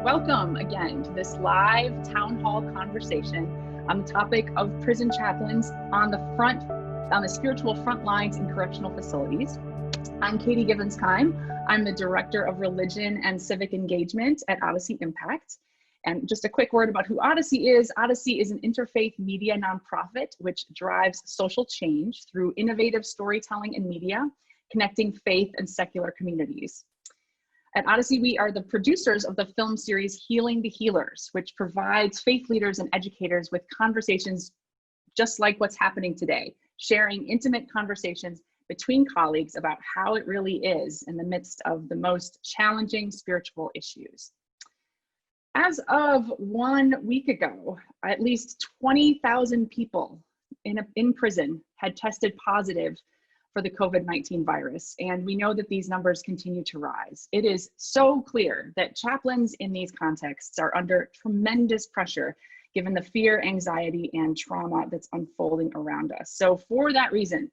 Welcome again to this live town hall conversation on the topic of prison chaplains on the spiritual front lines in correctional facilities. I'm Katie Givens-KIME. I'm the Director of Religion and Civic Engagement at Odyssey Impact. And just a quick word about who Odyssey is. Odyssey is an interfaith media nonprofit which drives social change through innovative storytelling and media, connecting faith and secular communities. At Odyssey, we are the producers of the film series Healing the Healers, which provides faith leaders and educators with conversations just like what's happening today, sharing intimate conversations between colleagues about how it really is in the midst of the most challenging spiritual issues. As of 1 week ago, at least 20,000 people in prison had tested positive for the COVID-19 virus, and we know that these numbers continue to rise. It is so clear that chaplains in these contexts are under tremendous pressure given the fear, anxiety, and trauma that's unfolding around us. So for that reason,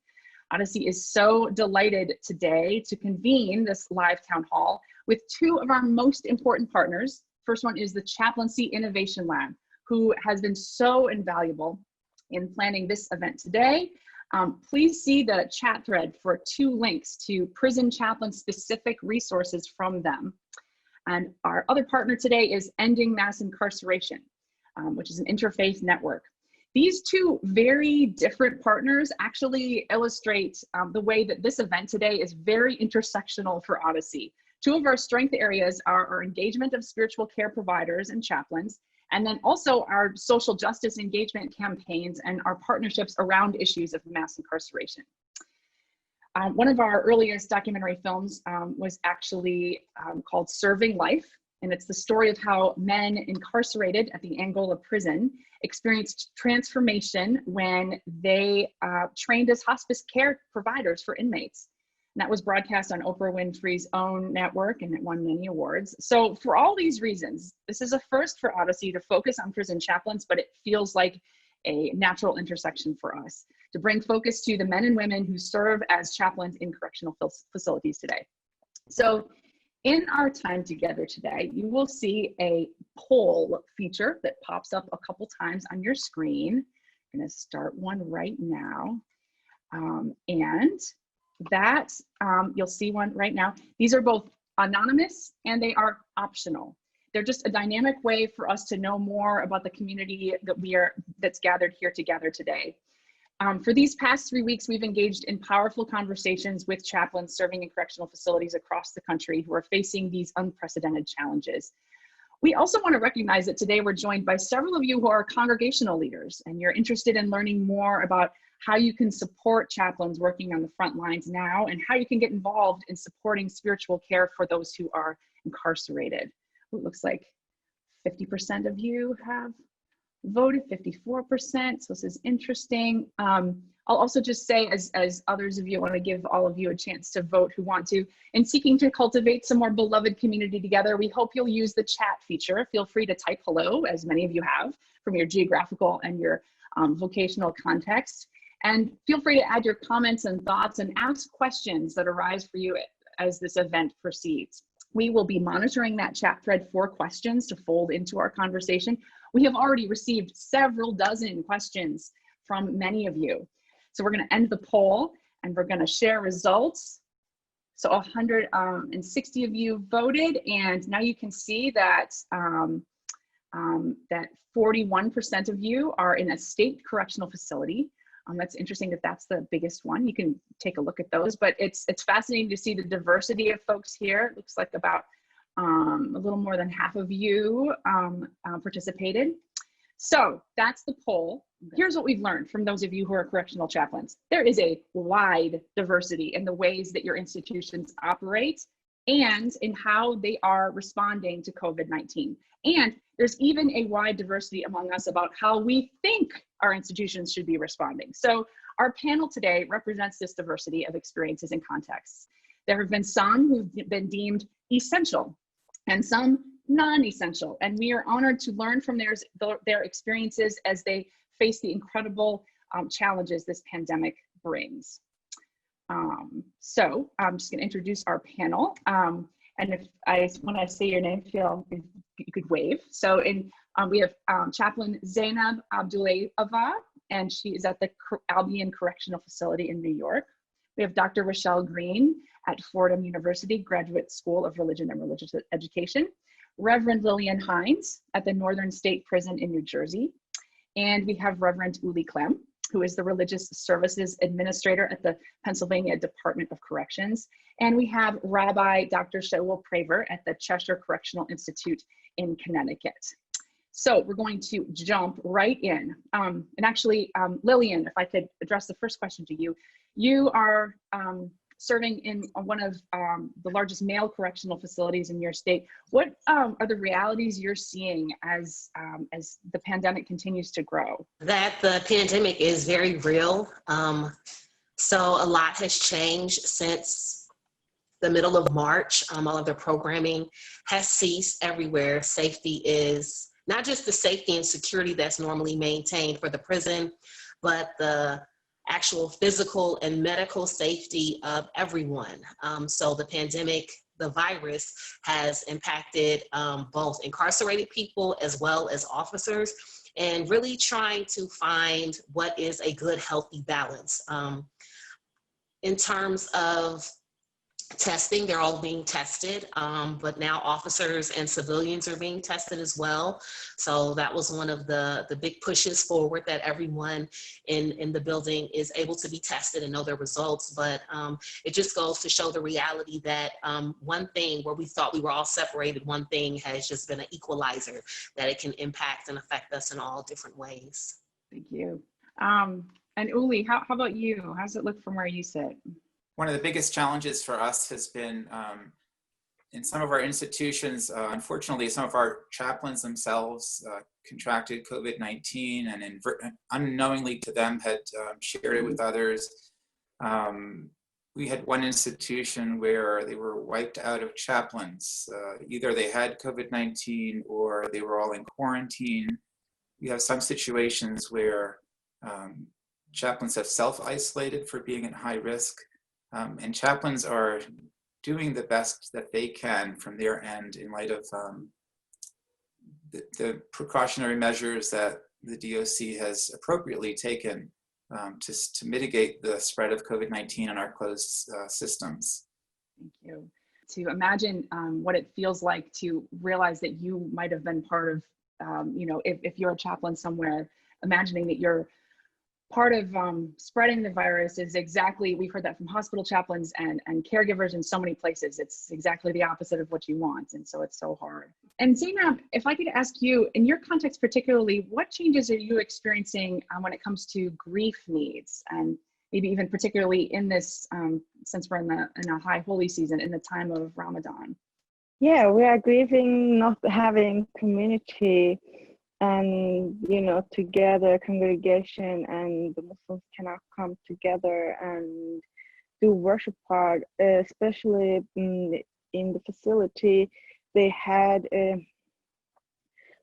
Odyssey is so delighted today to convene this live town hall with two of our most important partners. First one is the Chaplaincy Innovation Lab, who has been so invaluable in planning this event today. Please see the chat thread for 2 links to prison chaplain specific resources from them. And our other partner today is Ending Mass Incarceration, which is an interfaith network. These two very different partners actually illustrate the way that this event today is very intersectional for Odyssey. 2 of our strength areas are our engagement of spiritual care providers and chaplains, and then also our social justice engagement campaigns and our partnerships around issues of mass incarceration. One of our earliest documentary films was actually called Serving Life, and it's the story of how men incarcerated at the Angola prison experienced transformation when they trained as hospice care providers for inmates. And that was broadcast on Oprah Winfrey's own network, and it won many awards. So for all these reasons, this is a first for Odyssey to focus on prison chaplains, but it feels like a natural intersection for us to bring focus to the men and women who serve as chaplains in correctional facilities today. So in our time together today, you will see a poll feature that pops up a couple times on your screen. I'm gonna start one right now. And that you'll see one right now. These are both anonymous and they are optional. They're just a dynamic way for us to know more about the community that that's gathered here together today. For these past 3 weeks, we've engaged in powerful conversations with chaplains serving in correctional facilities across the country who are facing these unprecedented challenges. We also want to recognize that today we're joined by several of you who are congregational leaders, and you're interested in learning more about how you can support chaplains working on the front lines now, and how you can get involved in supporting spiritual care for those who are incarcerated. It looks like 50% of you have voted, 54%, so this is interesting. I'll also just say, as others of you, I want to give all of you a chance to vote who want to. In seeking to cultivate some more beloved community together, we hope you'll use the chat feature. Feel free to type hello, as many of you have, from your geographical and your vocational context. And feel free to add your comments and thoughts and ask questions that arise for you as this event proceeds. We will be monitoring that chat thread for questions to fold into our conversation. We have already received several dozen questions from many of you. So we're going to end the poll and we're going to share results. So 160 of you voted, and now you can see that that 41% of you are in a state correctional facility. That's interesting that that's the biggest one. You can take a look at those, but it's fascinating to see the diversity of folks here. It looks like about a little more than half of you participated. So that's the poll. Here's what we've learned from those of you who are correctional chaplains. There is a wide diversity in the ways that your institutions operate and in how they are responding to COVID-19. And there's even a wide diversity among us about how we think our institutions should be responding. So our panel today represents this diversity of experiences and contexts. There have been some who've been deemed essential and some non-essential, and we are honored to learn from their experiences as they face the incredible challenges this pandemic brings. So I'm just going to introduce our panel. And when I say your name, feel if you could wave. So we have Chaplain ZEYNAB ABDULLAYEVA, and she is at the Albion Correctional Facility in New York. We have Dr. Rochelle Green at Fordham University Graduate School of Religion and Religious Education. Reverend LILLIAN HINES at the Northern State Prison in New Jersey. And we have Reverend Uli Clem, who is the Religious Services Administrator at the Pennsylvania Department of Corrections. And we have Rabbi Dr. SHAUL PRAVER at the Chester Correctional Institute in Connecticut. So we're going to jump right in. And actually, LILLIAN, if I could address the first question to you. You are serving in one of the largest male correctional facilities in your state. What are the realities you're seeing as the pandemic continues to grow? That the pandemic is very real. So a lot has changed since the middle of March. All of the programming has ceased everywhere. Safety is not just the safety and security that's normally maintained for the prison, but the actual physical and medical safety of everyone. So the pandemic, the virus, has impacted both incarcerated people as well as officers, and really trying to find what is a good, healthy balance. In terms of testing, they're all being tested, but now officers and civilians are being tested as well. So that was one of the big pushes forward, that everyone in the building is able to be tested and know their results. But it just goes to show the reality that one thing where we thought we were all separated, one thing has just been an equalizer, that it can impact and affect us in all different ways. Thank you. And Uli, how about you? How does it look from where you sit? One of the biggest challenges for us has been in some of our institutions, unfortunately, some of our chaplains themselves contracted COVID-19 and unknowingly to them had shared it with others. We had one institution where they were wiped out of chaplains. Either they had COVID-19 or they were all in quarantine. We have some situations where chaplains have self-isolated for being at high risk. And chaplains are doing the best that they can from their end in light of the precautionary measures that the DOC has appropriately taken to mitigate the spread of COVID-19 in our closed systems. Thank you. To imagine what it feels like to realize that you might have been part of, if you're a chaplain somewhere, imagining that you're part of spreading the virus is exactly, we've heard that from hospital chaplains and caregivers in so many places. It's exactly the opposite of what you want. And so it's so hard. And ZEYNAB, if I could ask you, in your context particularly, what changes are you experiencing when it comes to grief needs? And maybe even particularly in this, since we're in a high holy season, in the time of Ramadan? Yeah, we are grieving not having community and, together, congregation, and the Muslims cannot come together and do worship part, especially in the facility. They had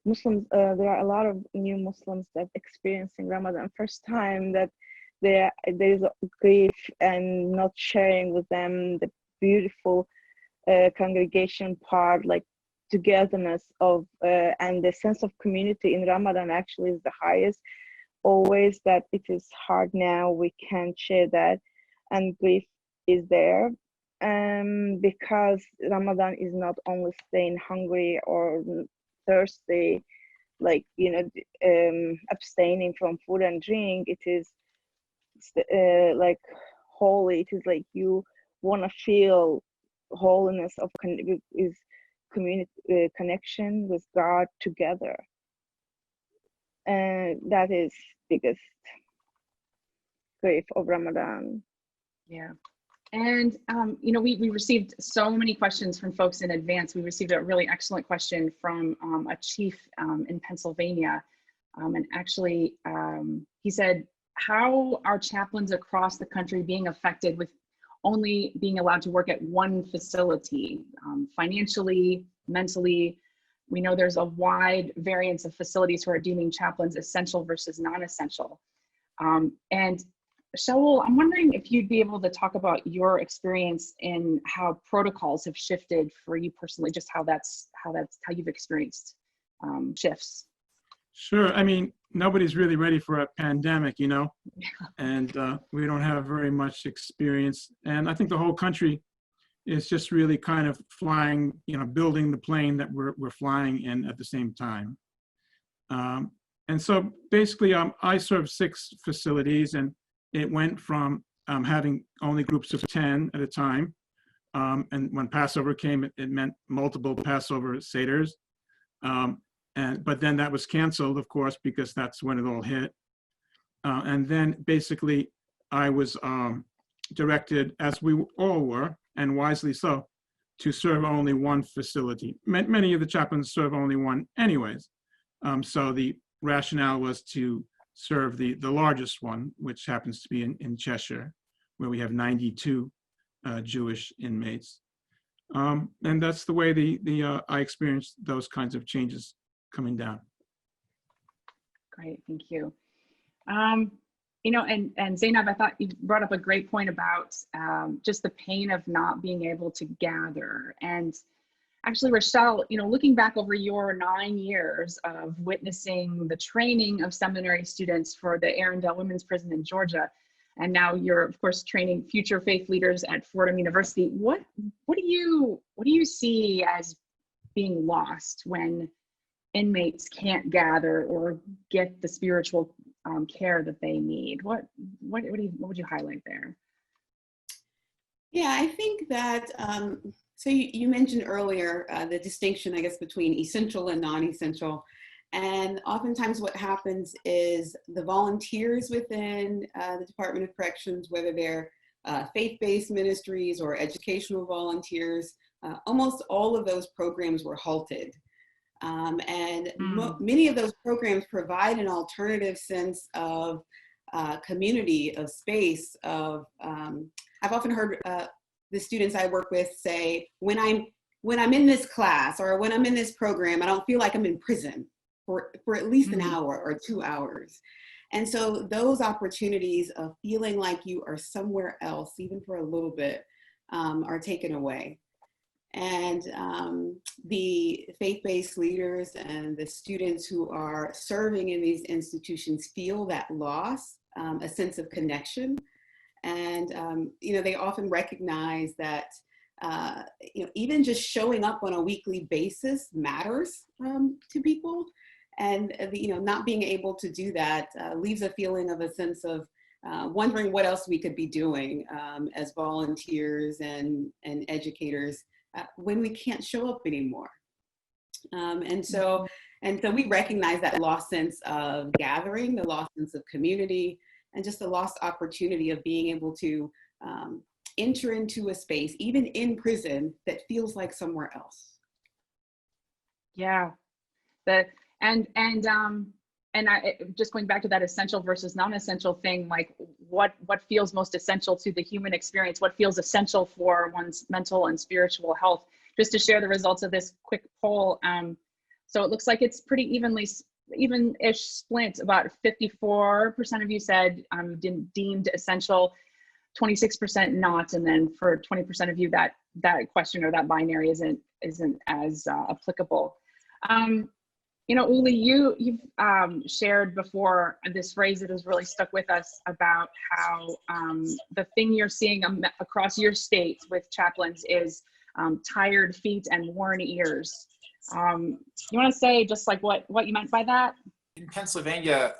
Muslims, there are a lot of new Muslims that experiencing Ramadan first time, that there is grief and not sharing with them the beautiful congregation part, like togetherness of and the sense of community in Ramadan actually is the highest. Always that it is hard now, we can't share that, and grief is there because Ramadan is not only staying hungry or thirsty, like abstaining from food and drink. It is like holy. It is like you want to feel holiness of is community connection with God together, and that is biggest grief of Ramadan. Yeah. And we received so many questions from folks in advance. We received a really excellent question from a chief in Pennsylvania, and actually he said, how are chaplains across the country being affected with only being allowed to work at one facility, financially, mentally? We know there's a wide variance of facilities who are deeming chaplains essential versus non-essential. And Shaul, I'm wondering if you'd be able to talk about your experience in how protocols have shifted for you personally, just how you've experienced shifts. Sure. I mean, nobody's really ready for a pandemic, you know, and we don't have very much experience. And I think the whole country is just really kind of flying, you know, building the plane that we're flying in at the same time. And so basically, I served 6 facilities, and it went from having only groups of 10 at a time. And when Passover came, it meant multiple Passover seders. But then that was canceled, of course, because that's when it all hit. And then basically I was directed, as we all were, and wisely so, to serve only one facility. Many of the chaplains serve only one anyways. So the rationale was to serve the largest one, which happens to be in Cheshire, where we have 92 Jewish inmates. And that's the way I experienced those kinds of changes coming down. Great, thank you. You know, and ZEYNAB, I thought you brought up a great point about just the pain of not being able to gather. And actually, Rachelle, you know, looking back over your 9 years of witnessing the training of seminary students for the Arundel Women's Prison in Georgia, and now you're, of course, training future faith leaders at Fordham University. What do you see as being lost when inmates can't gather or get the spiritual care that they need? What would you highlight there? Yeah, I think that, so you mentioned earlier the distinction, I guess, between essential and non-essential. And oftentimes what happens is the volunteers within the Department of Corrections, whether they're faith-based ministries or educational volunteers, almost all of those programs were halted. Many of those programs provide an alternative sense of community, of space, of, I've often heard the students I work with say, when I'm in this class or when I'm in this program, I don't feel like I'm in prison for at least an hour or 2 hours. And so those opportunities of feeling like you are somewhere else, even for a little bit, are taken away. And the faith-based leaders and the students who are serving in these institutions feel that loss, a sense of connection. And, you know, they often recognize that, you know, even just showing up on a weekly basis matters to people. And, you know, not being able to do that leaves a feeling of a sense of wondering what else we could be doing as volunteers and educators when we can't show up anymore. And so we recognize that lost sense of gathering, the lost sense of community, and just the lost opportunity of being able to enter into a space, even in prison, that feels like somewhere else. Yeah, and just going back to that essential versus non-essential thing, like what feels most essential to the human experience, what feels essential for one's mental and spiritual health. Just to share the results of this quick poll. So it looks like it's pretty even-ish split. About 54% of you said deemed essential, 26% not, and then for 20% of you that question or that binary isn't as applicable. You know, Uli, you've shared before this phrase that has really stuck with us about how the thing you're seeing across your state with chaplains is tired feet and worn ears. You want to say just like what you meant by that? In Pennsylvania,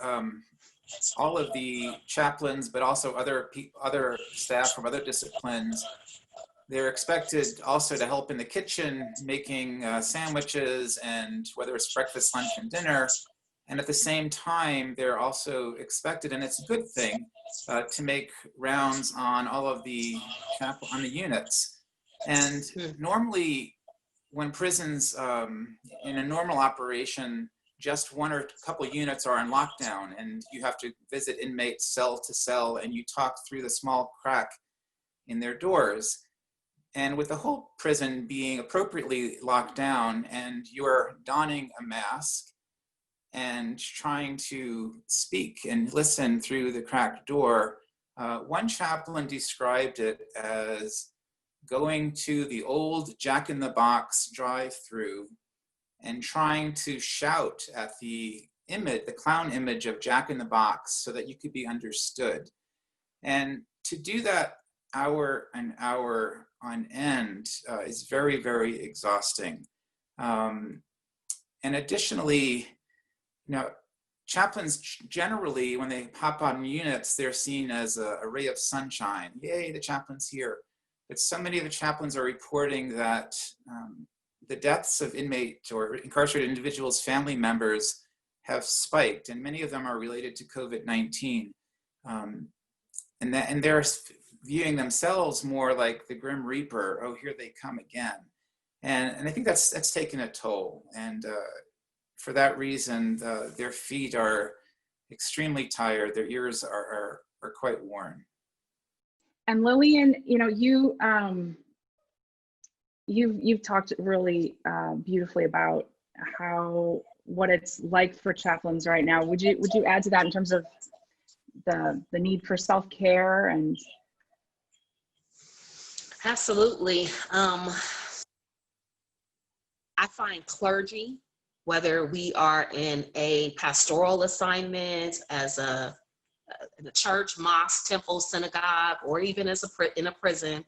all of the chaplains, but also other staff from other disciplines, they're expected also to help in the kitchen, making sandwiches, and whether it's breakfast, lunch, and dinner. And at the same time, they're also expected, and it's a good thing, to make rounds on all of the units. And normally, when prisons, in a normal operation, just one or a couple units are in lockdown, and you have to visit inmates cell to cell, and you talk through the small crack in their doors. And with the whole prison being appropriately locked down, and you're donning a mask and trying to speak and listen through the cracked door, One chaplain described it as going to the old Jack-in-the-Box drive-through and trying to shout at the image, the clown image of Jack-in-the-Box, so that you could be understood. And to do that hour and hour on end is very, very exhausting. And additionally, chaplains generally, when they hop on units, they're seen as a ray of sunshine. Yay, the chaplain's here. But so many of the chaplains are reporting that the deaths of inmate or incarcerated individuals' family members have spiked, and many of them are related to COVID-19. And they're viewing themselves more like the Grim Reaper. Oh, here they come again. And I think that's taken a toll. And for that reason, their feet are extremely tired. Their ears are quite worn. And Lillian, you've talked really beautifully about what it's like for chaplains right now. Would you add to that in terms of the need for self-care? And absolutely. I find clergy, whether we are in a pastoral assignment, as in a church, mosque, temple, synagogue, or even as in a prison,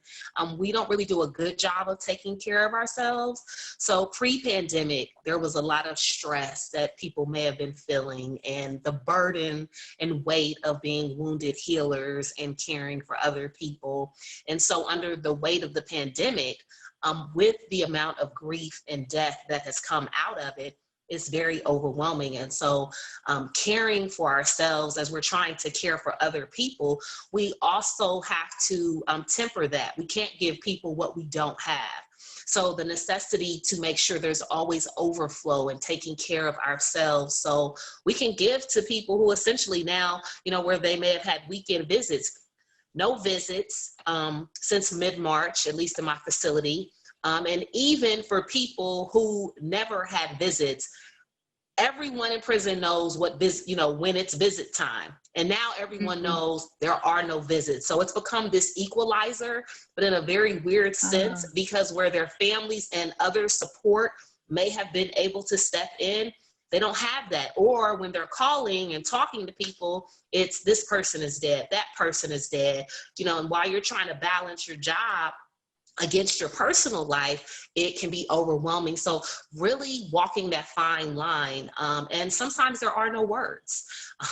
we don't really do a good job of taking care of ourselves. So pre-pandemic, there was a lot of stress that people may have been feeling, and the burden and weight of being wounded healers and caring for other people. And so under the weight of the pandemic, with the amount of grief and death that has come out of it, is very overwhelming. And so caring for ourselves as we're trying to care for other people, we also have to temper that. We can't give people what we don't have. So the necessity to make sure there's always overflow and taking care of ourselves, so we can give to people who essentially now, where they may have had weekend visits, no visits since mid-March, at least in my facility. And even for people who never had visits, everyone in prison knows when it's visit time. And now everyone knows there are no visits. So it's become this equalizer, but in a very weird sense, because where their families and other support may have been able to step in, they don't have that. Or when they're calling and talking to people, it's this person is dead, that person is dead, and while you're trying to balance your job against your personal life, it can be overwhelming. So really walking that fine line, and sometimes there are no words.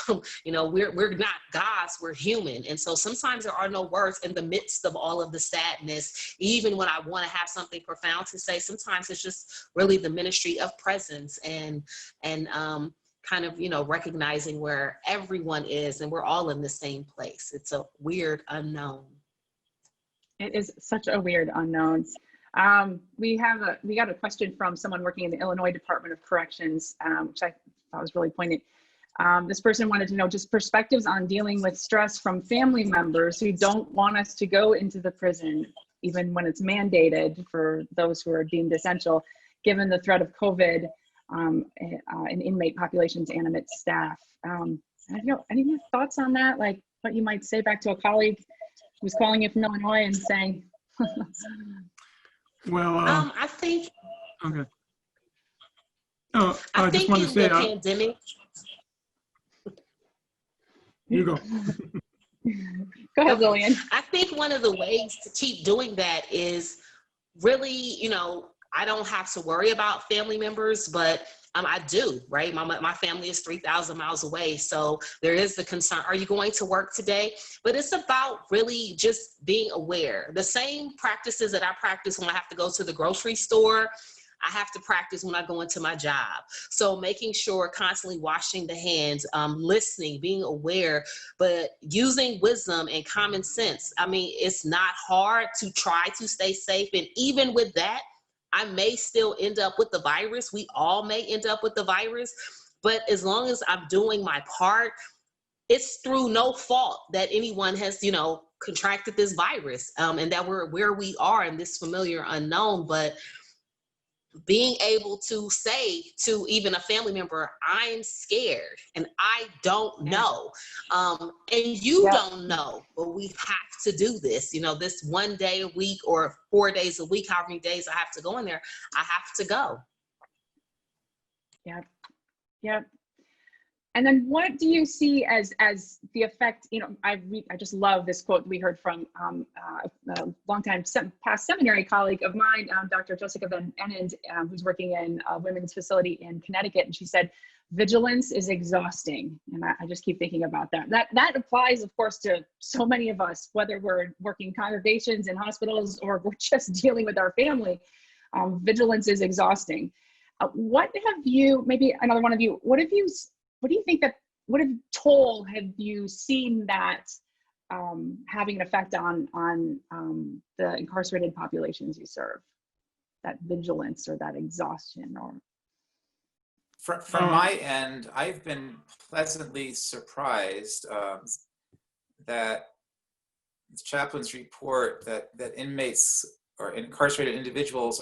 We're not gods, we're human. And so sometimes there are no words in the midst of all of the sadness. Even when I want to have something profound to say, sometimes it's just really the ministry of presence and kind of, recognizing where everyone is and we're all in the same place. It's a weird unknown. It is such a weird unknown. We got a question from someone working in the Illinois Department of Corrections, which I thought was really poignant. This person wanted to know just perspectives on dealing with stress from family members who don't want us to go into the prison, even when it's mandated for those who are deemed essential, given the threat of COVID in inmate populations and amidst staff. Any more thoughts on that? Like what you might say back to a colleague who's calling you from Illinois and saying? Well, I think. Okay. Oh, I just think wanted to say, the pandemic. You go. Go ahead, Lillian. I think one of the ways to keep doing that is really, I don't have to worry about family members, but I do, right? My family is 3,000 miles away. So there is the concern, are you going to work today? But it's about really just being aware. The same practices that I practice when I have to go to the grocery store, I have to practice when I go into my job. So making sure, constantly washing the hands, listening, being aware, but using wisdom and common sense. I mean, it's not hard to try to stay safe. And even with that, I may still end up with the virus. We all may end up with the virus. But as long as I'm doing my part, it's through no fault that anyone has, contracted this virus, and that we're where we are in this familiar unknown. But being able to say to even a family member, I'm scared and I don't know. And you don't know, but we have to do this. You know, this 1 day a week or 4 days a week, however many days I have to go in there, I have to go. Yeah. Yeah. And then what do you see as the effect? You know, I just love this quote we heard from a longtime past seminary colleague of mine, Dr. Jessica Van Enend, who's working in a women's facility in Connecticut. And she said, vigilance is exhausting. And I just keep thinking about that. That applies, of course, to so many of us, whether we're working congregations in hospitals or we're just dealing with our family. Vigilance is exhausting. What have you, maybe another one of you, what do you think that, what toll have you seen that having an effect on the incarcerated populations you serve? That vigilance or that exhaustion? Or from my end, I've been pleasantly surprised that chaplains report that inmates or incarcerated individuals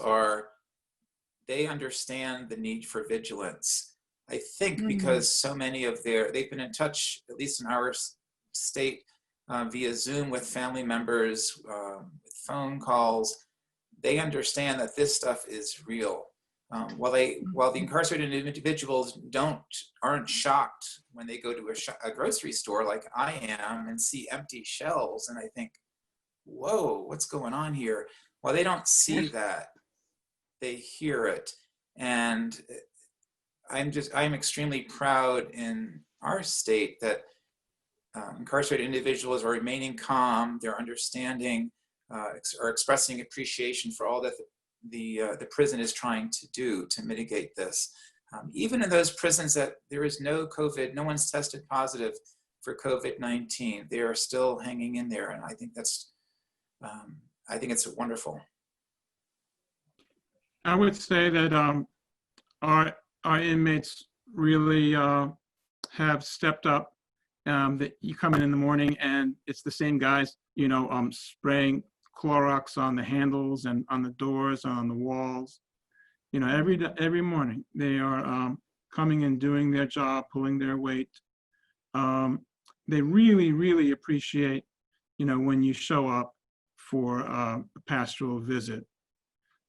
they understand the need for vigilance. I think because so many of they've been in touch, at least in our state, via Zoom with family members, with phone calls. They understand that this stuff is real. While the incarcerated individuals aren't shocked when they go to a grocery store like I am and see empty shelves, and I think, whoa, what's going on here? While they don't see that, they hear it. And I'm extremely proud in our state that incarcerated individuals are remaining calm, they're understanding, are expressing appreciation for all that the prison is trying to do to mitigate this. Even in those prisons that there is no COVID, no one's tested positive for COVID-19, they are still hanging in there, and I think that's, I think it's wonderful. I would say that our inmates really have stepped up. That you come in the morning and it's the same guys, you know, spraying Clorox on the handles and on the doors, on the walls. You know, every morning they are coming and doing their job, pulling their weight. They really, really appreciate, you know, when you show up for a pastoral visit.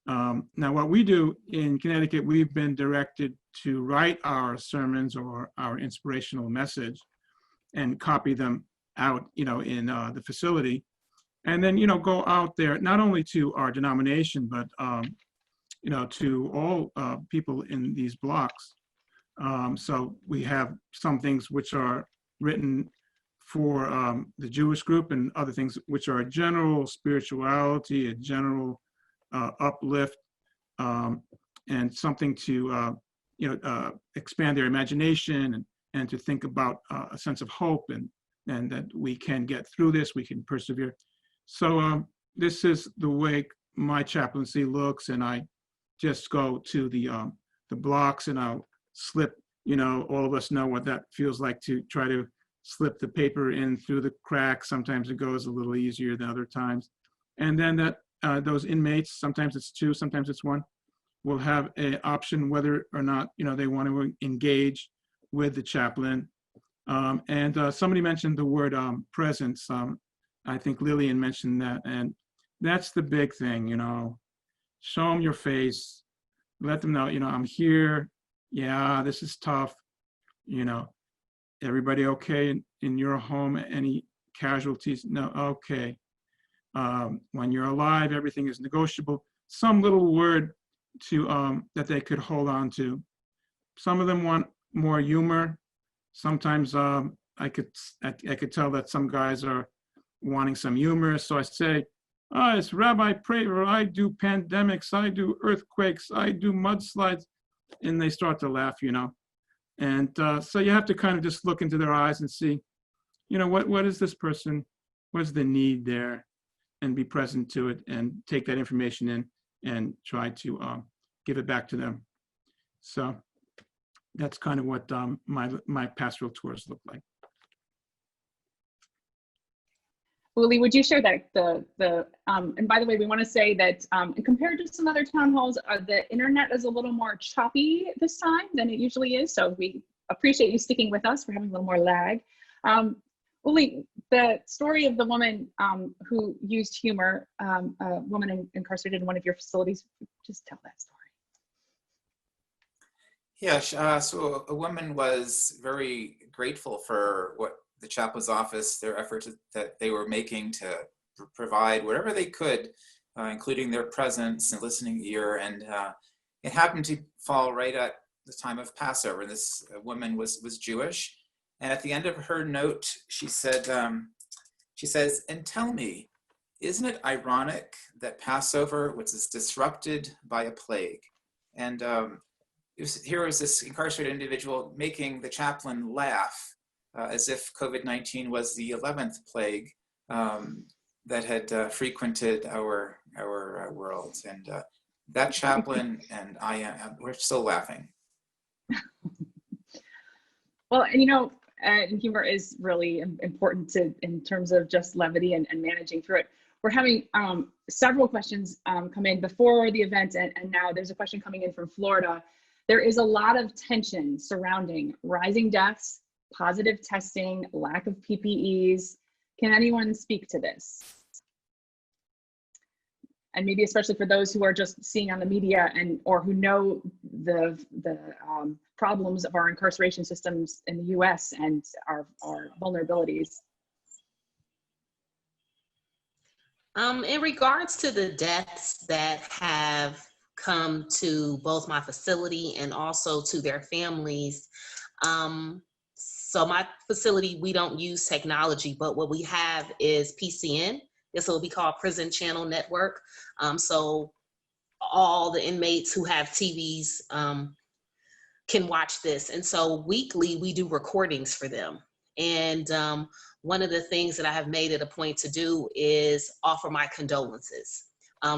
Now, what we do in Connecticut, we've been directed to write our sermons or our inspirational message and copy them out, you know, in the facility, and then, you know, go out there not only to our denomination, but you know, to all people in these blocks. So we have some things which are written for the Jewish group, and other things which are a general spirituality, a general uplift, and something to you know, expand their imagination and to think about a sense of hope and that we can get through this, we can persevere. So this is the way my chaplaincy looks, and I just go to the blocks and I'll slip, you know, all of us know what that feels like, to try to slip the paper in through the crack. Sometimes it goes a little easier than other times. And then that those inmates, sometimes it's two, sometimes it's one, will have an option whether or not, you know, they want to engage with the chaplain. And somebody mentioned the word presence. I think Lillian mentioned that, and that's the big thing, you know. Show them your face, let them know, you know, I'm here. Yeah, this is tough. You know, everybody okay in your home? Any casualties? No, okay. When you're alive, everything is negotiable. Some little word to that they could hold on to. Some of them want more humor. Sometimes I could tell that some guys are wanting some humor. So I say, oh, it's Rabbi Praver. I do pandemics. I do earthquakes. I do mudslides. And they start to laugh, you know. And so you have to kind of just look into their eyes and see, you know, what is this person? What's the need there? And be present to it and take that information in and try to give it back to them. So that's kind of what my pastoral tours look like. Uli, would you share that and by the way, we want to say that compared to some other town halls, the internet is a little more choppy this time than it usually is. So we appreciate you sticking with us for having a little more lag. Uli, the story of the woman who used humor, a woman incarcerated in one of your facilities, just tell that story. Yeah, so a woman was very grateful for what the chaplain's office, their efforts that they were making to provide whatever they could, including their presence and listening ear. And it happened to fall right at the time of Passover. This woman was Jewish. And at the end of her note, she said, she says, "And tell me, isn't it ironic that Passover was disrupted by a plague?" And here was this incarcerated individual making the chaplain laugh as if COVID-19 was the 11th plague that had frequented our world. And that chaplain and we're still laughing. Well, and you know, humor is really important in terms of just levity and managing through it. We're having several questions come in before the event, and now there's a question coming in from Florida. There is a lot of tension surrounding rising deaths, positive testing, lack of PPEs. Can anyone speak to this? And maybe especially for those who are just seeing on the media or who know the problems of our incarceration systems in the US and our vulnerabilities. In regards to the deaths that have come to both my facility and also to their families, so my facility, we don't use technology, but what we have is PCN. This will be called Prison Channel Network. So all the inmates who have TVs can watch this. And so weekly we do recordings for them. And one of the things that I have made it a point to do is offer my condolences,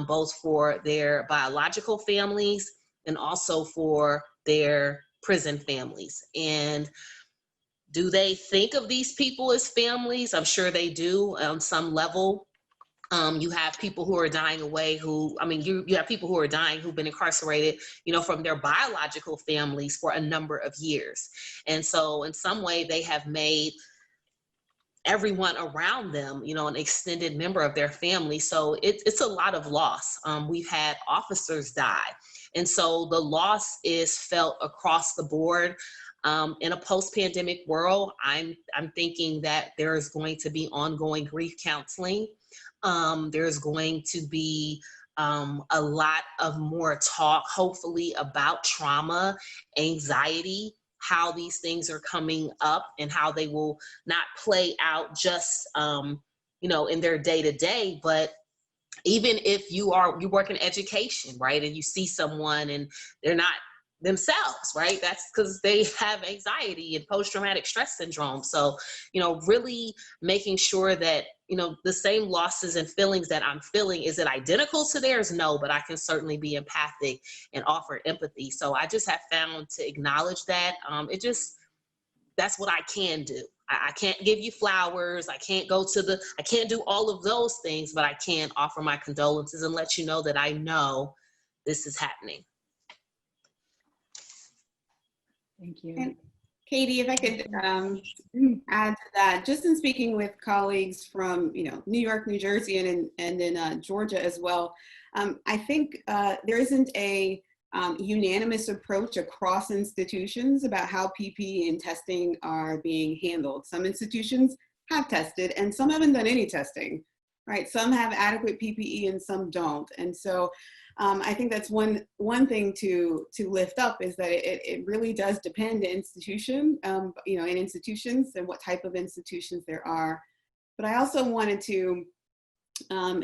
both for their biological families and also for their prison families. And do they think of these people as families? I'm sure they do on some level. You have people who are dying away you have people who are dying who've been incarcerated, you know, from their biological families for a number of years. And so in some way they have made everyone around them, you know, an extended member of their family. So it's a lot of loss. We've had officers die. And so the loss is felt across the board. In a post-pandemic world, I'm thinking that there is going to be ongoing grief counseling. There's going to be a lot of more talk, hopefully, about trauma, anxiety, how these things are coming up and how they will not play out just, you know, in their day-to-day, but even if you work in education, right? And you see someone and they're not themselves, right? That's because they have anxiety and post-traumatic stress syndrome. So, you know, really making sure that, you know, the same losses and feelings that I'm feeling, is it identical to theirs? No, but I can certainly be empathic and offer empathy. So I just have found to acknowledge that. That's what I can do. I can't give you flowers. I can't do all of those things, but I can offer my condolences and let you know that I know this is happening. Thank you. And Katie, if I could add to that, just in speaking with colleagues from, you know, New York, New Jersey, and in Georgia as well, I think there isn't a unanimous approach across institutions about how PPE and testing are being handled. Some institutions have tested and some haven't done any testing, right? Some have adequate PPE and some don't. And so I think that's one thing to lift up, is that it really does depend institution, you know, in institutions and what type of institutions there are. But I also wanted to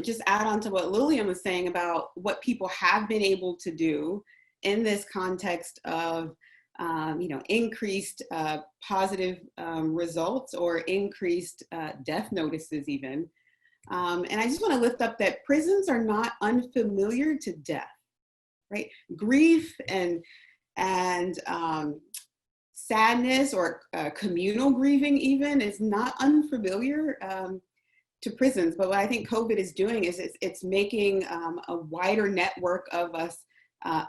just add on to what Lillian was saying about what people have been able to do in this context of, you know, increased positive results or increased death notices even. And I just want to lift up that prisons are not unfamiliar to death, right? Grief and sadness or communal grieving even is not unfamiliar. to prisons. But what I think COVID is doing is it's making a wider network of us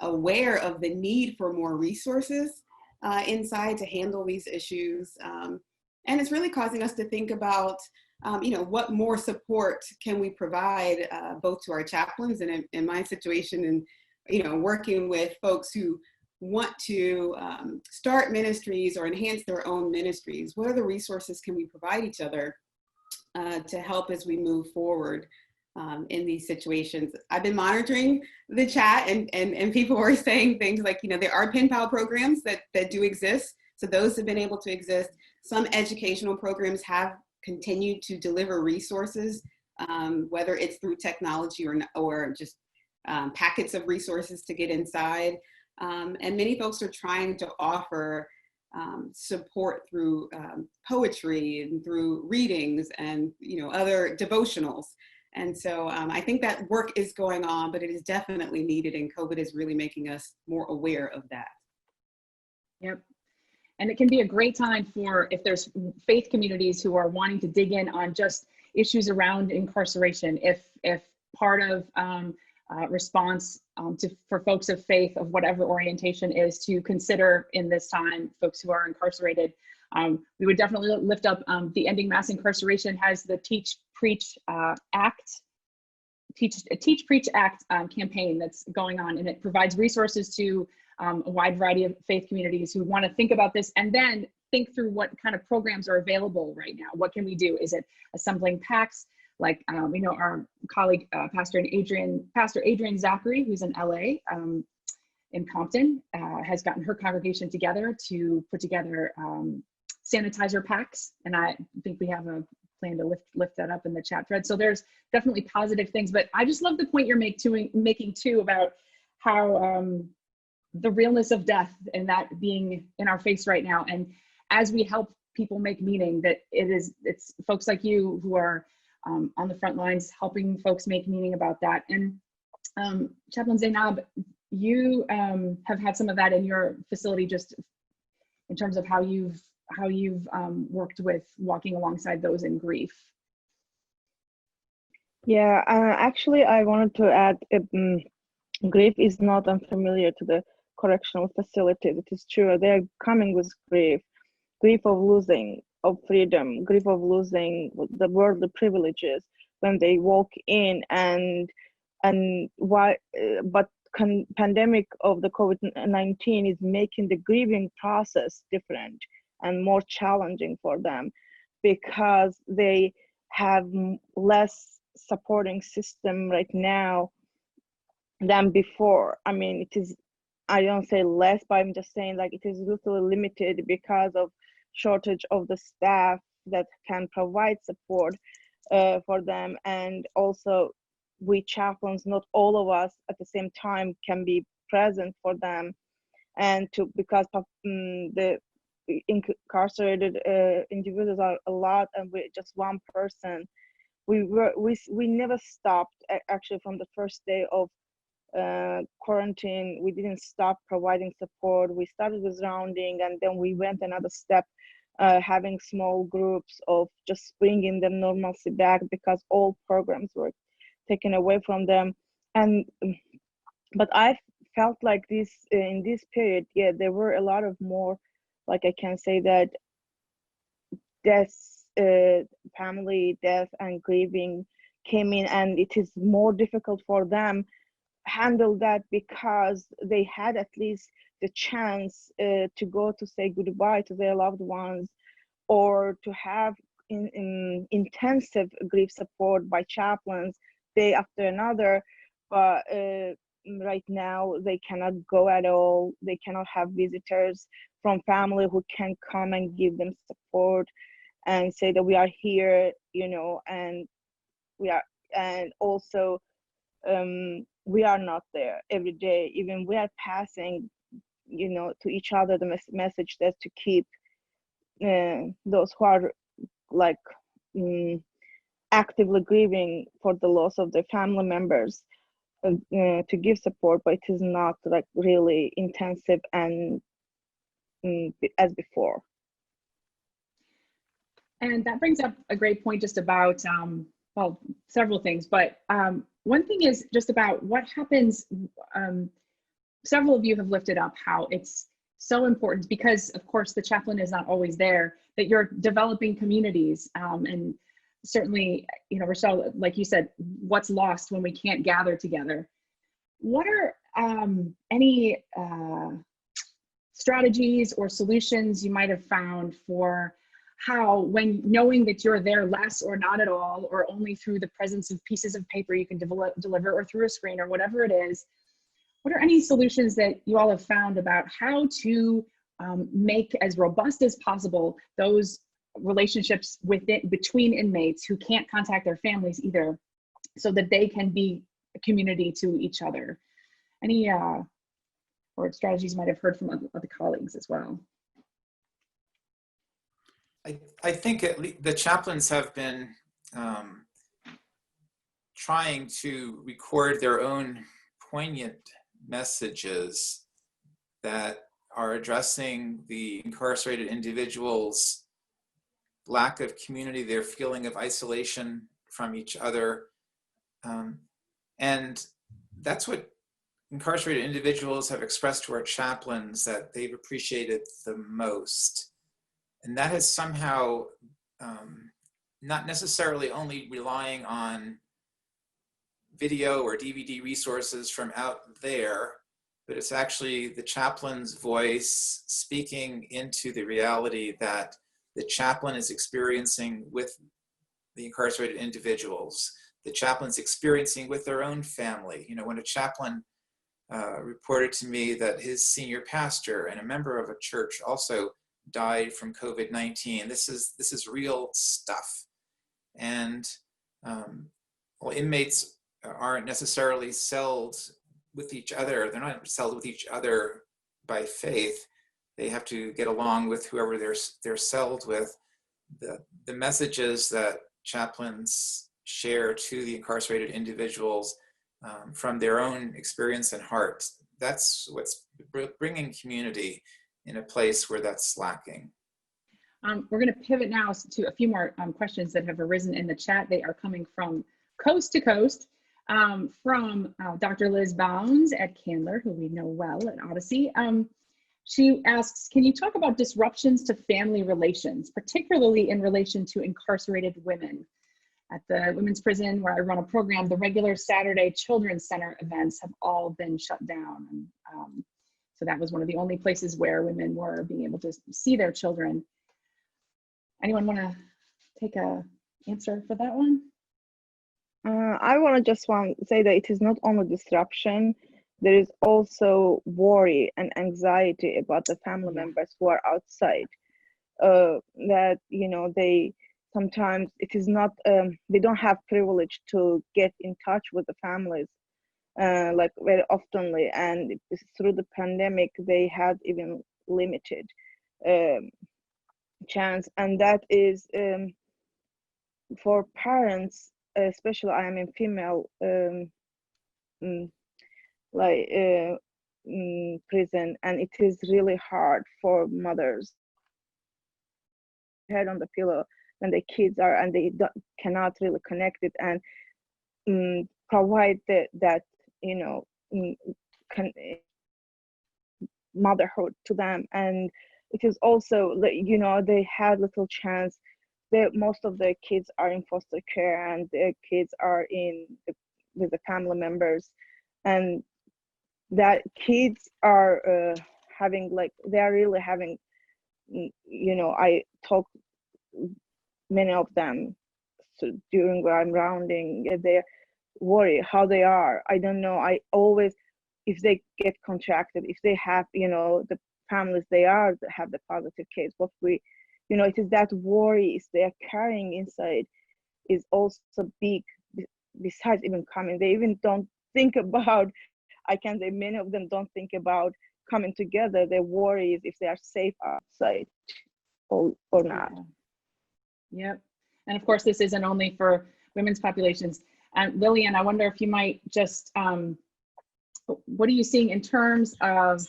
aware of the need for more resources inside to handle these issues. And it's really causing us to think about, you know, what more support can we provide both to our chaplains and in my situation, and, you know, working with folks who want to start ministries or enhance their own ministries. What are the resources can we provide each other to help as we move forward in these situations? I've been monitoring the chat, and people were saying things like, you know, there are pen pal programs that do exist. So those have been able to exist. Some educational programs have continued to deliver resources, whether it's through technology or just packets of resources to get inside. And many folks are trying to offer support through poetry and through readings and, you know, other devotionals. And so I think that work is going on, but it is definitely needed, and COVID is really making us more aware of that. Yep. And it can be a great time for, if there's faith communities who are wanting to dig in on just issues around incarceration, if part of response for folks of faith of whatever orientation is to consider in this time, folks who are incarcerated, we would definitely lift up the Ending Mass Incarceration has the Teach, Preach, Act campaign that's going on, and it provides resources to a wide variety of faith communities who want to think about this and then think through what kind of programs are available right now. What can we do? Is it assembling packs? Like we know our colleague, Pastor Adrian Zachary, who's in LA, in Compton, has gotten her congregation together to put together sanitizer packs. And I think we have a plan to lift that up in the chat thread. So there's definitely positive things, but I just love the point you're making too about how the realness of death and that being in our face right now. And as we help people make meaning, that it's folks like you who are on the front lines helping folks make meaning about that. And Chaplain ZEYNAB, you have had some of that in your facility, just in terms of how you've worked with walking alongside those in grief. Yeah, actually, I wanted to add, grief is not unfamiliar to the correctional facilities. It is true, they're coming with grief of losing of freedom, grief of losing the worldly privileges when they walk in, but pandemic of the COVID-19 is making the grieving process different and more challenging for them, because they have less supporting system right now than before. I mean, it is, I don't say less, but I'm just saying like it is literally limited because of shortage of the staff that can provide support for them. And also we chaplains, not all of us at the same time can be present for them, and because the incarcerated individuals are a lot and we're just one person. We never stopped, actually from the first day of quarantine. We didn't stop providing support. We started with rounding, and then we went another step, having small groups of just bringing them normalcy back, because all programs were taken away from them. And but I felt like this in this period, yeah, there were a lot of more, like I can say that deaths, family death and grieving came in, and it is more difficult for them handle that, because they had at least the chance to go to say goodbye to their loved ones, or to have intensive grief support by chaplains day after another. But right now they cannot go at all. They cannot have visitors from family who can come and give them support and say that we are here, you know, and we are, and also we are not there every day. Even we are passing, you know, to each other the message that to keep those who are like actively grieving for the loss of their family members, to give support, but it is not like really intensive and as before. And that brings up a great point just about well, several things, but one thing is just about what happens. Several of you have lifted up how it's so important because, of course, the chaplain is not always there, that you're developing communities. And certainly, you know, Rachelle, like you said, what's lost when we can't gather together? What are any strategies or solutions you might have found for how, when knowing that you're there less or not at all, or only through the presence of pieces of paper you can deliver, or through a screen or whatever it is, what are any solutions that you all have found about how to make as robust as possible those relationships between inmates who can't contact their families either, so that they can be a community to each other? Any or strategies you might have heard from other colleagues as well? I think the chaplains have been trying to record their own poignant messages that are addressing the incarcerated individuals' lack of community, their feeling of isolation from each other. And that's what incarcerated individuals have expressed to our chaplains that they've appreciated the most. And that has somehow, not necessarily only relying on video or DVD resources from out there, but it's actually the chaplain's voice speaking into the reality that the chaplain is experiencing with the incarcerated individuals, the chaplain's experiencing with their own family. You know, when a chaplain reported to me that his senior pastor and a member of a church also died from COVID-19, this is real stuff. And well, inmates aren't necessarily celled with each other. They're not celled with each other by faith. They have to get along with whoever they're celled with. The messages that chaplains share to the incarcerated individuals from their own experience and heart, that's what's bringing community in a place where that's lacking. We're going to pivot now to a few more questions that have arisen in the chat. They are coming from coast to coast. From Dr. Liz Bounds at Candler, who we know well at Odyssey. She asks, can you talk about disruptions to family relations, particularly in relation to incarcerated women? At the women's prison where I run a program, the regular Saturday Children's Center events have all been shut down. So that was one of the only places where women were being able to see their children. Anyone want to take a answer for that one? I want to just say that it is not only disruption, there is also worry and anxiety about the family members who are outside. That, you know, they sometimes, it is not, they don't have privilege to get in touch with the families like very oftenly, and through the pandemic they had even limited chance, and that is for parents, especially I am in female prison, and it is really hard for mothers head on the pillow when the kids are, and they cannot really connect it and provide that, you know, motherhood to them. And it is also, you know, they had little chance. Most of the kids are in foster care, and their kids are with the family members, and that kids are having, like, they are really having, you know, I talk many of them during where I'm rounding, they worry how they are. I don't know. I always, if they get contracted, if they have, you know, the families they are have the positive case, what we, you know, it is that worries they are carrying inside is also big. Besides even coming, they even don't think about, I can say many of them don't think about coming together. Their worry is if they are safe outside or not. Yep. And of course, this isn't only for women's populations. Lillian, I wonder if you might just, what are you seeing in terms of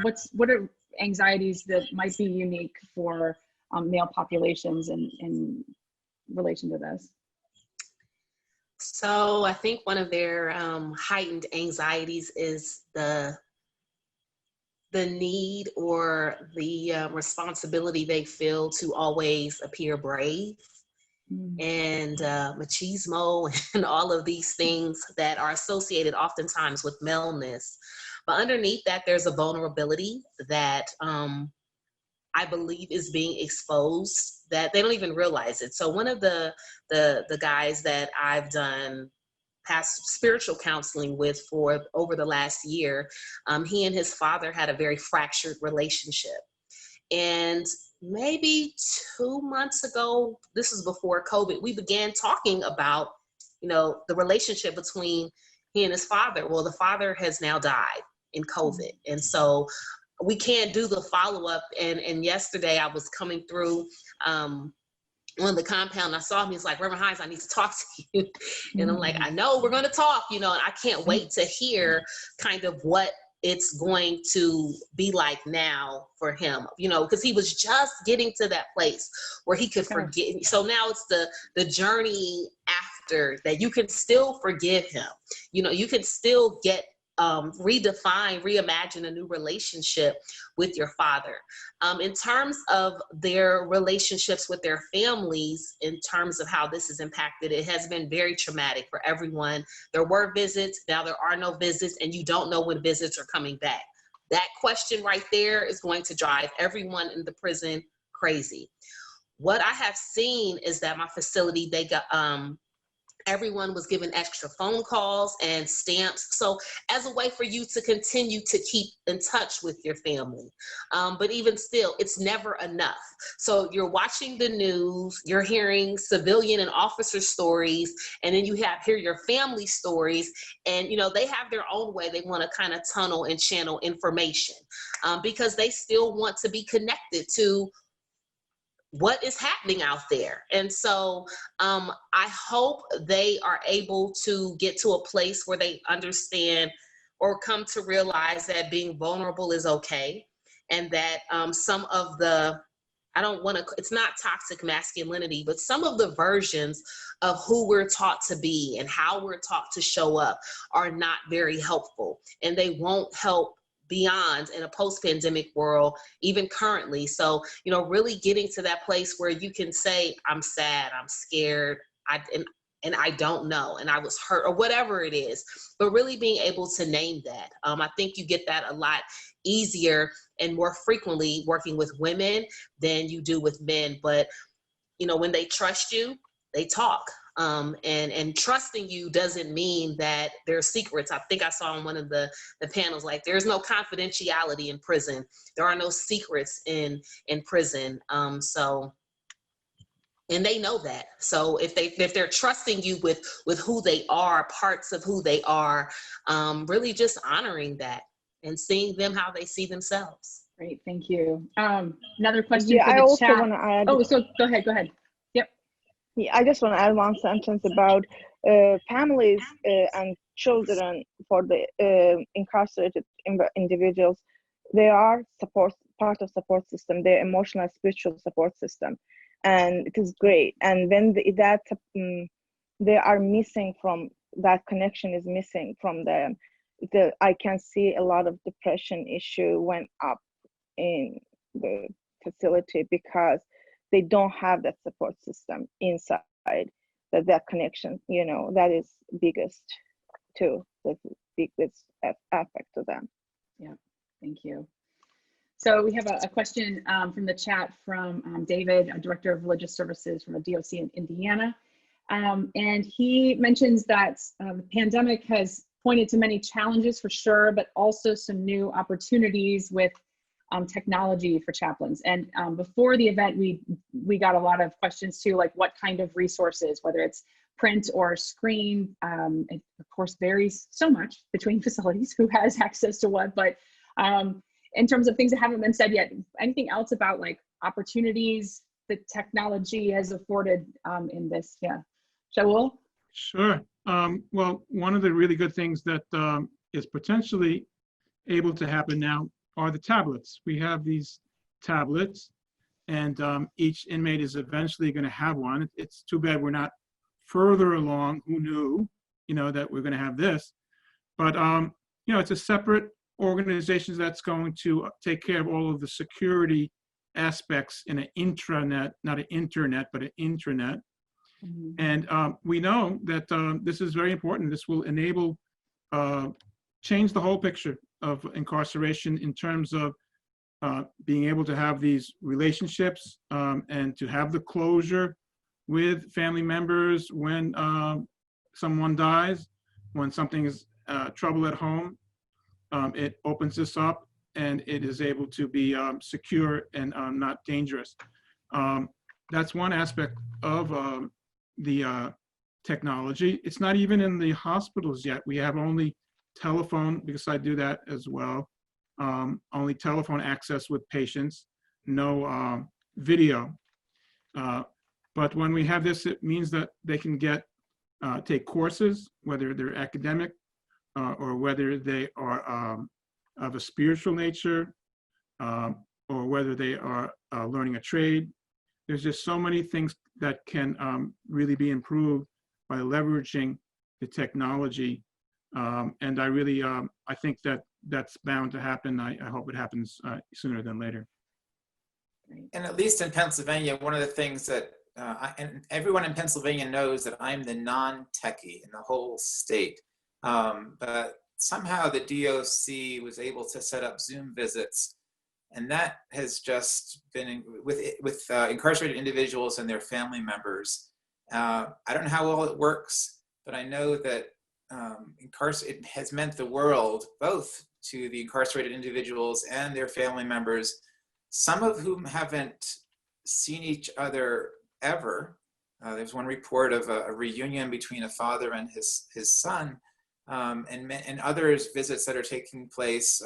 what are anxieties that might be unique for male populations in relation to this? So I think one of their heightened anxieties is the need or the responsibility they feel to always appear brave, and machismo and all of these things that are associated oftentimes with maleness. But underneath that, there's a vulnerability that I believe is being exposed that they don't even realize it. So one of the guys that I've done past spiritual counseling with for over the last year, he and his father had a very fractured relationship. And maybe 2 months ago, this was before COVID, we began talking about, you know, the relationship between he and his father. Well, the father has now died in COVID. And so we can't do the follow-up. And yesterday I was coming through on the compound, I saw him, he's like, Reverend Hines, I need to talk to you. And I'm like, I know we're going to talk, you know, and I can't wait to hear kind of what it's going to be like now for him, you know, because he was just getting to that place where he could forget. So now it's the journey after that. You can still forgive him. You know, you can still get redefine, reimagine a new relationship with your father. In terms of their relationships with their families, in terms of how this has impacted, it has been very traumatic for everyone. There were visits, now there are no visits, and you don't know when visits are coming back. That question right there is going to drive everyone in the prison crazy. What I have seen is that my facility, they got, everyone was given extra phone calls and stamps. So as a way for you to continue to keep in touch with your family. But even still, it's never enough. So you're watching the news, you're hearing civilian and officer stories, and then you hear your family stories, and you know, they have their own way they want to kind of tunnel and channel information because they still want to be connected to what is happening out there. And so I hope they are able to get to a place where they understand or come to realize that being vulnerable is okay. And that some of the, I don't want to, it's not toxic masculinity, but some of the versions of who we're taught to be and how we're taught to show up are not very helpful. And they won't help beyond in a post-pandemic world, even currently. So, you know, really getting to that place where you can say, I'm sad, I'm scared, and I don't know, and I was hurt, or whatever it is, but really being able to name that. I think you get that a lot easier and more frequently working with women than you do with men. But, you know, when they trust you, they talk. And trusting you doesn't mean that there's secrets. I think I saw on one of the panels, like, there's no confidentiality in prison. There are no secrets in prison. So, and they know that. So if they're trusting you with who they are, parts of who they are, really just honoring that and seeing them how they see themselves. Great, thank you. Another question Yeah, for the I also chat. want to add. Oh, so go ahead. Yep. Yeah, I just want to add one sentence about families and children for the incarcerated individuals. They are part of support system, their emotional and spiritual support system, and it is great. And when they are missing from that, connection is missing from them. I can see a lot of depression issue went up in the facility because they don't have that support system inside, that connection, you know, that is biggest too, the biggest effect to them. Yeah, thank you. So we have a question from the chat from David, a director of religious services from a DOC in Indiana. And he mentions that the pandemic has pointed to many challenges for sure, but also some new opportunities with technology for chaplains. And before the event, we got a lot of questions too, like what kind of resources, whether it's print or screen. It of course varies so much between facilities who has access to what, but in terms of things that haven't been said yet, anything else about like opportunities that technology has afforded in this? Yeah, Shaul? Sure. Well, one of the really good things that is potentially able to happen now are the tablets. We have these tablets, and each inmate is eventually going to have one. It's too bad we're not further along. Who knew, that we're going to have this? But, it's a separate organization that's going to take care of all of the security aspects in an intranet, not an internet, but an intranet. Mm-hmm. And we know that this is very important. This will enable, change the whole picture of incarceration in terms of being able to have these relationships and to have the closure with family members when someone dies, when something is trouble at home. It opens this up and it is able to be secure and not dangerous. That's one aspect of the technology. It's not even in the hospitals yet. We have only telephone, because I do that as well, only telephone access with patients, no video. But when we have this, it means that they can take courses, whether they're academic or whether they are of a spiritual nature, or whether they are learning a trade. There's just so many things that can really be improved by leveraging the technology. And I really, I think that that's bound to happen. I hope it happens sooner than later. And at least in Pennsylvania, one of the things that, and everyone in Pennsylvania knows that I'm the non-techie in the whole state. But somehow the DOC was able to set up Zoom visits, and that has just been with incarcerated individuals and their family members. I don't know how well it works, but I know that it has meant the world, both to the incarcerated individuals and their family members, some of whom haven't seen each other ever. There's one report of a reunion between a father and his son, and others visits that are taking place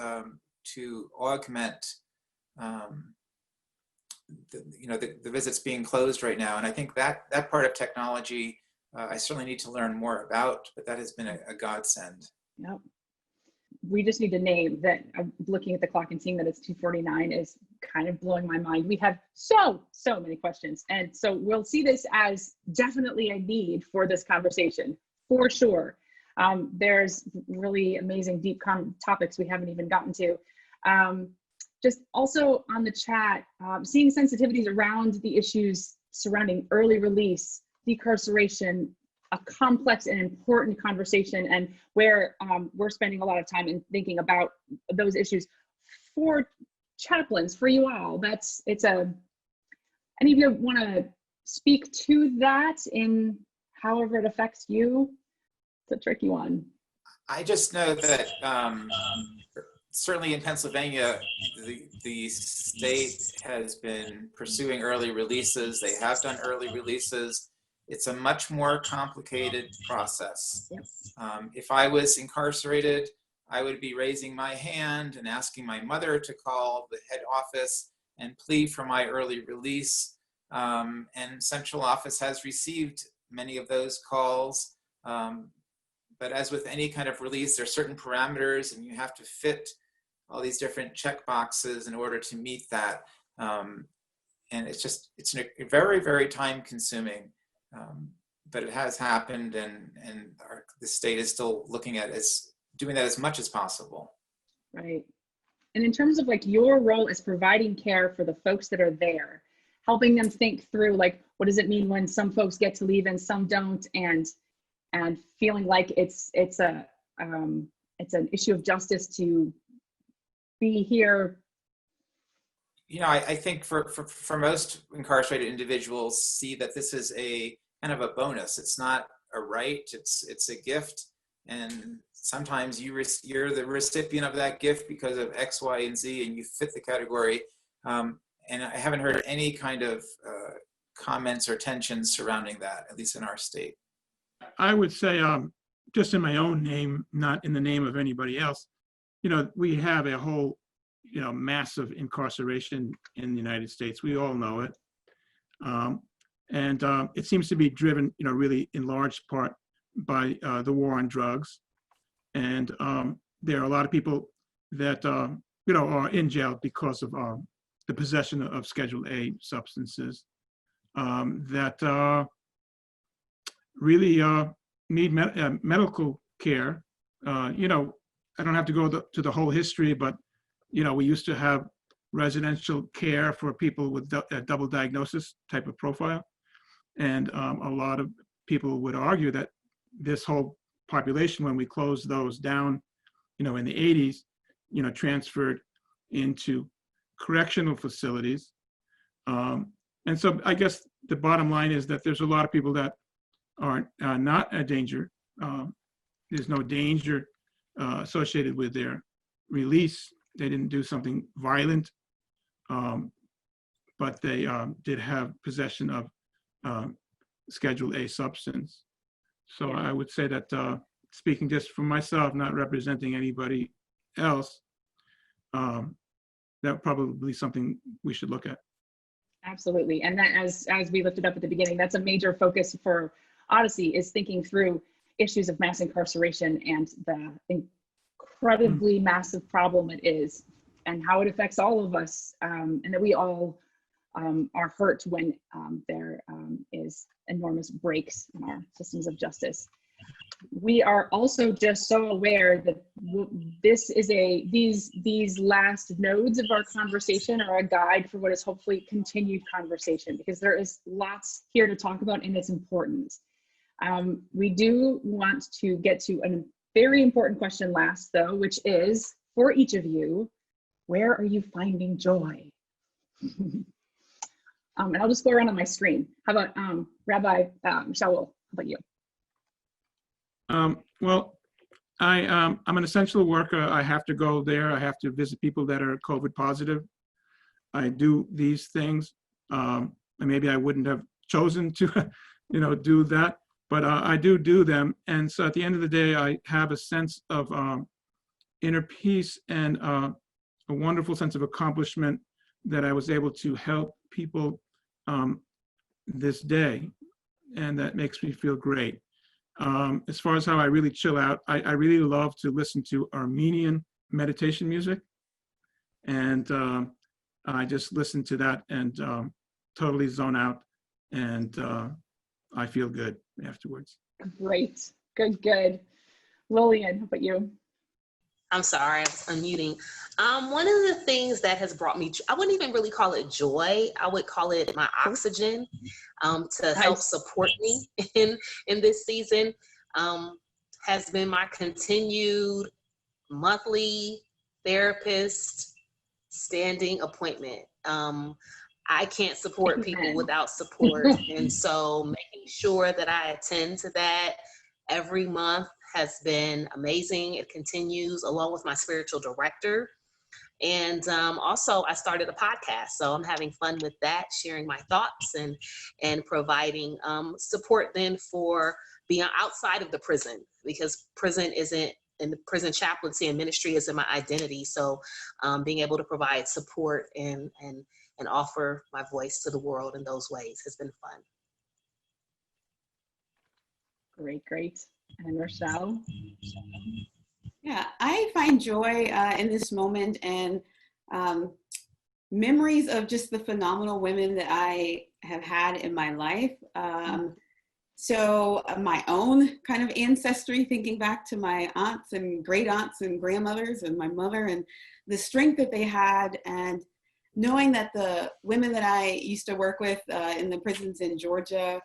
to augment the visits being closed right now. And I think that part of technology I certainly need to learn more about, but that has been a godsend. Yep. We just need to name that. I'm looking at the clock and seeing that it's 2:49 is kind of blowing my mind. We have so many questions. And so we'll see this as definitely a need for this conversation, for sure. There's really amazing deep topics we haven't even gotten to. Just also on the chat, seeing sensitivities around the issues surrounding early release, decarceration, a complex and important conversation, and where we're spending a lot of time in thinking about those issues for chaplains, for you all. Any of you want to speak to that in however it affects you? It's a tricky one. I just know that certainly in Pennsylvania, the state has been pursuing early releases. They have done early releases. It's a much more complicated process. Yep. If I was incarcerated, I would be raising my hand and asking my mother to call the head office and plead for my early release. And central office has received many of those calls. But as with any kind of release, there are certain parameters and you have to fit all these different check boxes in order to meet that. And it's very, very time consuming. But it has happened, and the state is still looking at doing that as much as possible. Right. And in terms of like your role as providing care for the folks that are there, helping them think through like, what does it mean when some folks get to leave and some don't, and feeling like it's an issue of justice to be here. I think for most incarcerated individuals, see that this is a kind of a bonus. It's not a right, it's a gift. And sometimes you're the recipient of that gift because of X, Y, and Z, and you fit the category. And I haven't heard any kind of comments or tensions surrounding that, at least in our state. I would say, just in my own name, not in the name of anybody else, we have a whole, massive incarceration in the United States. We all know it. And it seems to be driven, really in large part by the war on drugs. And there are a lot of people that, are in jail because of the possession of Schedule A substances that really need medical care. You know, I don't have to go to the whole history, but, you know, we used to have residential care for people with a double diagnosis type of profile. And a lot of people would argue that this whole population, when we closed those down, you know, in the 80s, you know, transferred into correctional facilities. And so I guess the bottom line is that there's a lot of people that are not a danger. There's no danger associated with their release. They didn't do something violent, but they did have possession of Schedule A substance. So I would say that speaking just for myself, not representing anybody else, that probably something we should look at. Absolutely. And that, as we lifted up at the beginning, that's a major focus for Odyssey, is thinking through issues of mass incarceration and the incredibly massive problem it is, and how it affects all of us, and that we all are hurt when there is enormous breaks in our systems of justice. We are also just so aware that this is these last nodes of our conversation are a guide for what is hopefully continued conversation, because there is lots here to talk about and its importance. We do want to get to a very important question last, though, which is, for each of you, where are you finding joy? And I'll just go around on my screen. How about Rabbi Shaul? How about you? Well, I'm an essential worker. I have to go there. I have to visit people that are COVID positive. I do these things. And maybe I wouldn't have chosen to, you know, do that, but I do them. And so at the end of the day, I have a sense of inner peace and a wonderful sense of accomplishment that I was able to help people this day. And that makes me feel great. As far as how I really chill out, I really love to listen to Armenian meditation music. And I just listen to that and totally zone out, and I feel good afterwards. Great, good. Lillian, how about you? I'm sorry, I was unmuting. One of the things that has brought me, I wouldn't even really call it joy. I would call it my oxygen to help support me in this season, has been my continued monthly therapist standing appointment. I can't support people without support. And so making sure that I attend to that every month has been amazing. It continues, along with my spiritual director. And also I started a podcast, so I'm having fun with that, sharing my thoughts and providing support then for being outside of the prison, because prison isn't, and the prison chaplaincy and ministry isn't my identity. So being able to provide support and offer my voice to the world in those ways has been fun. Great. And Rochelle? Yeah, I find joy in this moment and memories of just the phenomenal women that I have had in my life. So my own kind of ancestry, thinking back to my aunts and great aunts and grandmothers and my mother, and the strength that they had, and knowing that the women that I used to work with in the prisons in Georgia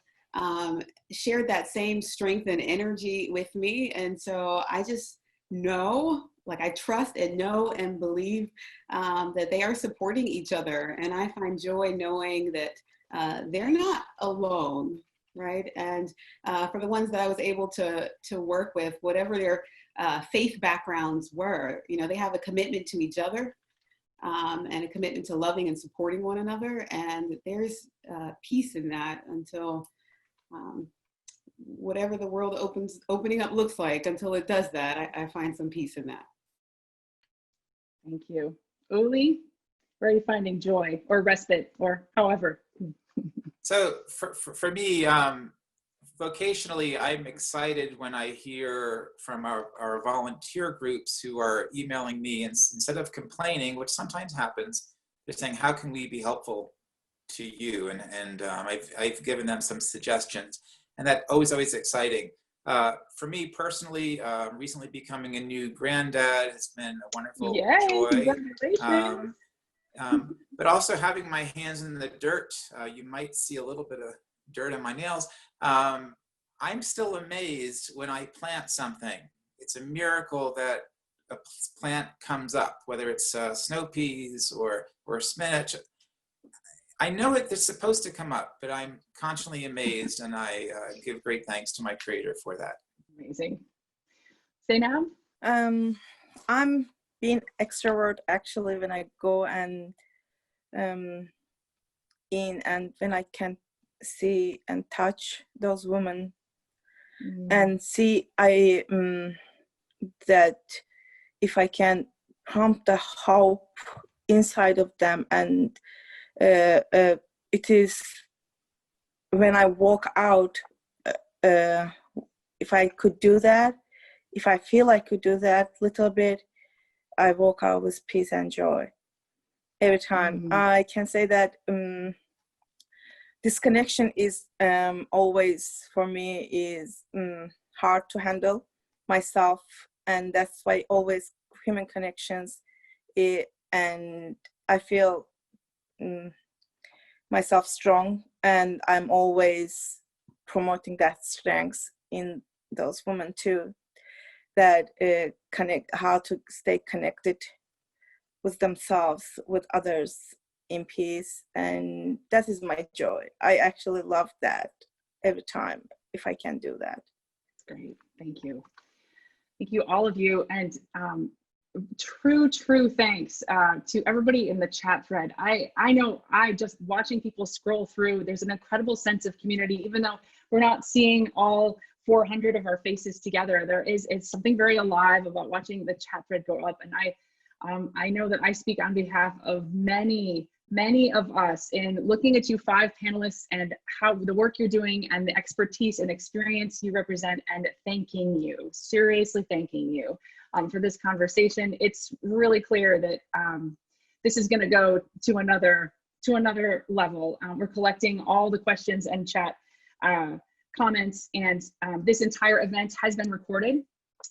shared that same strength and energy with me. And so I just know, like, I trust and know and believe that they are supporting each other. And I find joy knowing that they're not alone, right? And for the ones that I was able to work with, whatever their faith backgrounds were, you know, they have a commitment to each other and a commitment to loving and supporting one another. And there's peace in that until whatever the world opening up looks like, until it does that, I find some peace in that. Thank you. Uli, where are you finding joy or respite or however? So for me, vocationally, I'm excited when I hear from our volunteer groups who are emailing me, and instead of complaining, which sometimes happens, they're saying, how can we be helpful to you? And I've given them some suggestions. and that always exciting. For me personally, recently becoming a new granddad has been a wonderful joy. Congratulations. But also having my hands in the dirt, you might see a little bit of dirt on my nails. I'm still amazed when I plant something. It's a miracle that a plant comes up, whether it's snow peas or spinach. I know it's supposed to come up, but I'm constantly amazed, and I give great thanks to my creator for that. Amazing. ZEYNAB? I'm being extrovert actually when I go and in, and when I can see and touch those women and see that if I can prompt the hope inside of them, and it is when I walk out, if I could do that, if I feel I could do that little bit, I walk out with peace and joy every time. I can say that this connection is always for me is hard to handle myself, and that's why always human connections, and I feel myself strong, and I'm always promoting that strength in those women too, that how to stay connected with themselves, with others in peace, and that is my joy. I actually love that every time if I can do that. Great, thank you. Thank you, all of you, and true thanks to everybody in the chat thread. I know just watching people scroll through, there's an incredible sense of community, even though we're not seeing all 400 of our faces together. It's something very alive about watching the chat thread go up, and I know that I speak on behalf of many of us in looking at you 5 panelists and how the work you're doing and the expertise and experience you represent, and thanking you, seriously thanking you for this conversation. It's really clear that this is going to go to another level. We're collecting all the questions and chat comments, and this entire event has been recorded.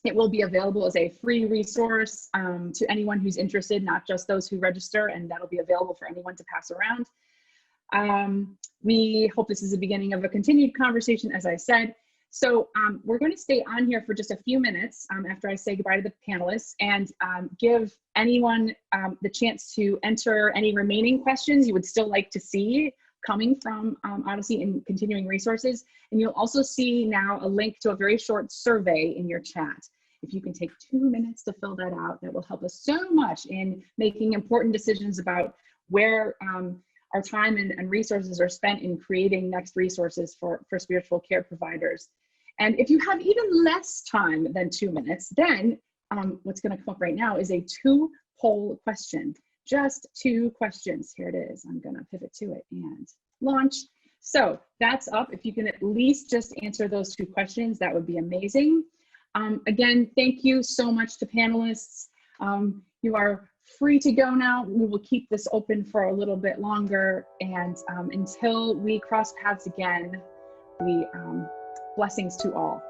It will be available as a free resource to anyone who's interested, not just those who register, and that'll be available for anyone to pass around. We hope this is the beginning of a continued conversation, as I said. So we're going to stay on here for just a few minutes after I say goodbye to the panelists, and give anyone the chance to enter any remaining questions you would still like to see coming from Odyssey and continuing resources. And you'll also see now a link to a very short survey in your chat. If you can take 2 minutes to fill that out, that will help us so much in making important decisions about where our time and resources are spent in creating next resources for spiritual care providers. And if you have even less time than 2 minutes, then what's going to come up right now is a 2-poll question. Just 2 questions. Here it is. I'm going to pivot to it and launch. So that's up. If you can at least just answer those 2 questions, that would be amazing. Again, thank you so much to panelists. You are free to go now. We will keep this open for a little bit longer, and until we cross paths again, blessings to all.